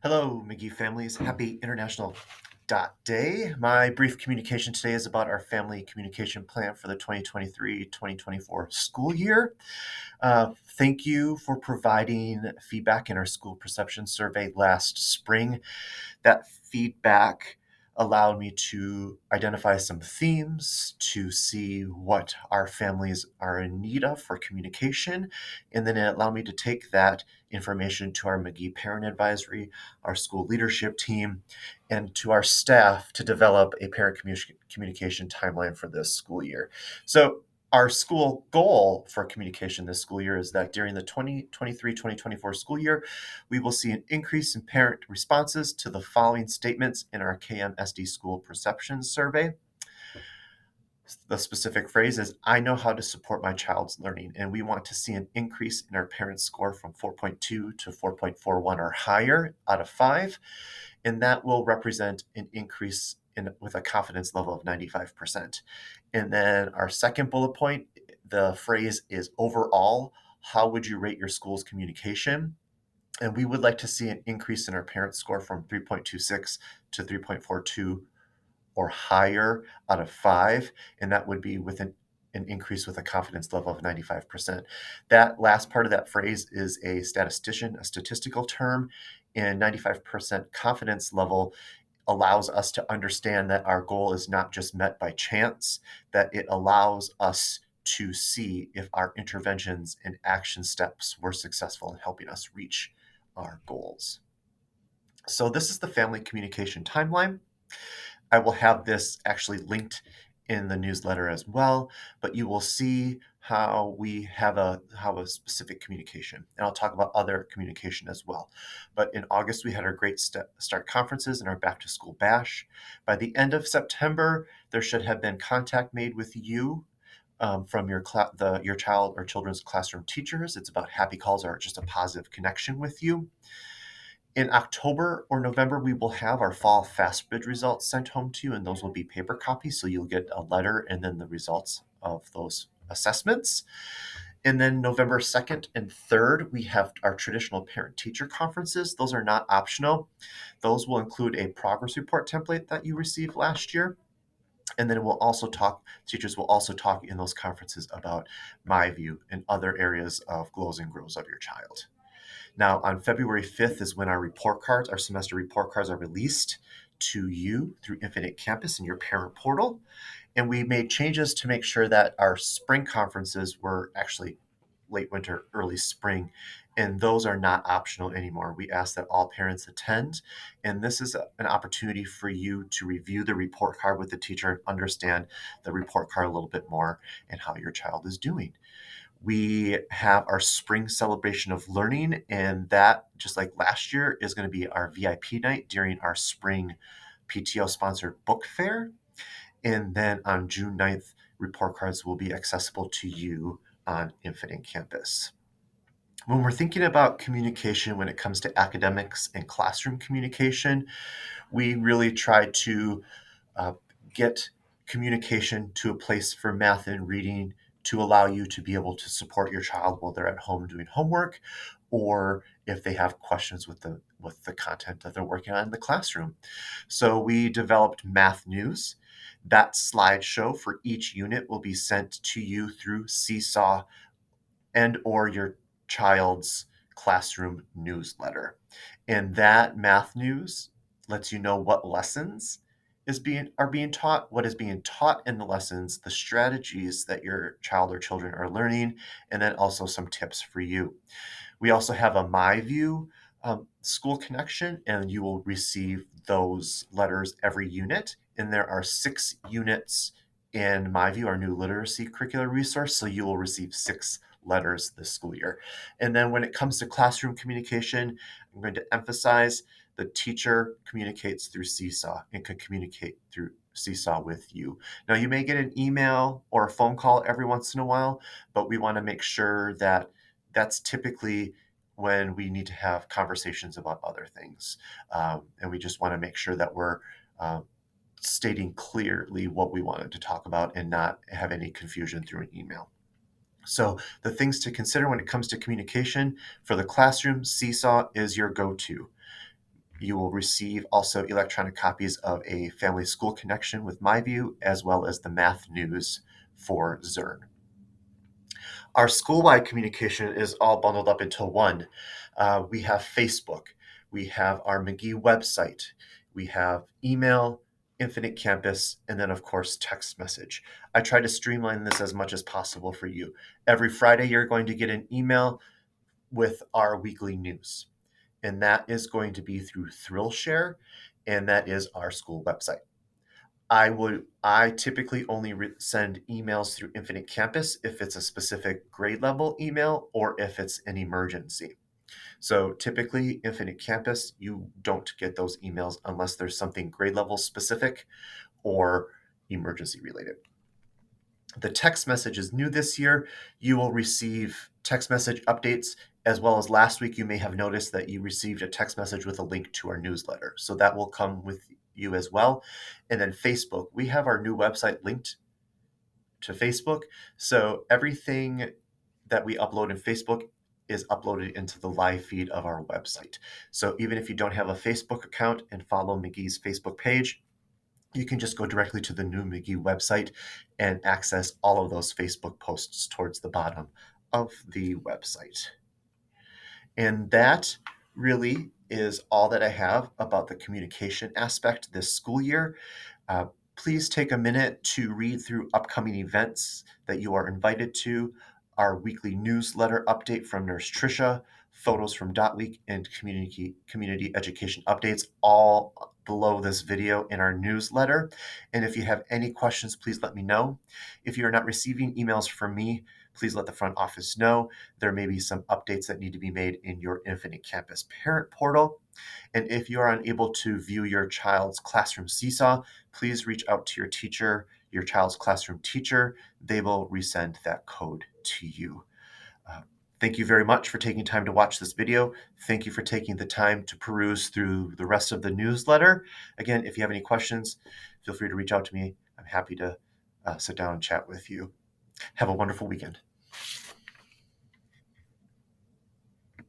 Hello, Magee families. Happy International Dot Day. My brief communication today is about our family communication plan for the 2023-2024 school year. Thank you for providing feedback in our school perception survey last spring. That feedback allowed me to identify some themes, to see what our families are in need of for communication, and then it allowed me to take that information to our Magee Parent Advisory, our school leadership team, and to our staff to develop a parent communication timeline for this school year. So our school goal for communication this school year is that during the 2023-2024 school year, we will see an increase in parent responses to the following statements in our KMSD school perception survey. The specific phrase is, I know how to support my child's learning, and we want to see an increase in our parent score from 4.2 to 4.41 or higher out of 5, and that will represent an increase with a confidence level of 95%. And then our second bullet point, the phrase is overall, how would you rate your school's communication? And we would like to see an increase in our parent score from 3.26 to 3.42 or higher out of 5, and that would be with an increase with a confidence level of 95%. That last part of that phrase is a statistical term, and 95% confidence level allows us to understand that our goal is not just met by chance, that it allows us to see if our interventions and action steps were successful in helping us reach our goals. So this is the family communication timeline. I will have this actually linked in the newsletter as well, but you will see how we have a specific communication, and I'll talk about other communication as well. But in August, we had our Great Start conferences and our Back to School Bash. By the end of September, there should have been contact made with you from your child or children's classroom teachers. It's about happy calls or just a positive connection with you. In October or November, we will have our fall FastBid results sent home to you, and those will be paper copies, so you'll get a letter and then the results of those assessments. And then November 2nd and 3rd, we have our traditional parent-teacher conferences. Those are not optional. Those will include a progress report template that you received last year. And then teachers will also talk in those conferences about my view and other areas of goals and growth of your child. Now, on February 5th is when our semester report cards are released to you through Infinite Campus in your parent portal. And we made changes to make sure that our spring conferences were actually late winter, early spring, and those are not optional anymore. We ask that all parents attend, and this is an opportunity for you to review the report card with the teacher and understand the report card a little bit more and how your child is doing. We have our spring celebration of learning, and that, just like last year, is going to be our VIP night during our spring PTO-sponsored book fair. And then on June 9th, report cards will be accessible to you on Infinite Campus. When we're thinking about communication when it comes to academics and classroom communication, we really try to get communication to a place for math and reading to allow you to be able to support your child while they're at home doing homework, or if they have questions with the content that they're working on in the classroom. So we developed math news. That slideshow for each unit will be sent to you through Seesaw and or your child's classroom newsletter. And that math news lets you know what lessons are being taught, what is being taught in the lessons, the strategies that your child or children are learning, and then also some tips for you. We also have a My View school connection, and you will receive those letters every unit. And there are 6 units in My View, our new literacy curricular resource, so you will receive 6 letters this school year. And then when it comes to classroom communication, I'm going to emphasize the teacher communicates through Seesaw and can communicate through Seesaw with you. Now, you may get an email or a phone call every once in a while, but we want to make sure that that's typically when we need to have conversations about other things. And we just want to make sure that we're stating clearly what we wanted to talk about and not have any confusion through an email. So the things to consider when it comes to communication for the classroom, Seesaw is your go-to. You will receive also electronic copies of a Family School Connection with MyView, as well as the math news for Zern. Our school-wide communication is all bundled up into one. We have Facebook, we have our Magee website, we have email, Infinite Campus, and then of course text message. I try to streamline this as much as possible for you. Every Friday you're going to get an email with our weekly news, and that is going to be through ThrillShare, and that is our school website. I typically only send emails through Infinite Campus if it's a specific grade level email or if it's an emergency. So typically, Infinite Campus, you don't get those emails unless there's something grade level specific or emergency related. The text message is new this year. You will receive text message updates, as well as last week you may have noticed that you received a text message with a link to our newsletter. So that will come with you as well. And then Facebook, we have our new website linked to Facebook. So everything that we upload in Facebook is uploaded into the live feed of our website. So even if you don't have a Facebook account and follow Magee's Facebook page, you can just go directly to the new Magee website and access all of those Facebook posts towards the bottom of the website. And that really is all that I have about the communication aspect this school year. Please take a minute to read through upcoming events that you are invited to, our weekly newsletter update from Nurse Tricia, photos from Dot Week, and community education updates, all below this video in our newsletter. And if you have any questions, please let me know. If you're not receiving emails from me, please let the front office know. There may be some updates that need to be made in your Infinite Campus parent portal. And if you are unable to view your child's classroom seesaw, please reach out to your teacher, your child's classroom teacher. They will resend that code to you. Thank you very much for taking time to watch this video. Thank you for taking the time to peruse through the rest of the newsletter. Again, if you have any questions, feel free to reach out to me. I'm happy to sit down and chat with you. Have a wonderful weekend.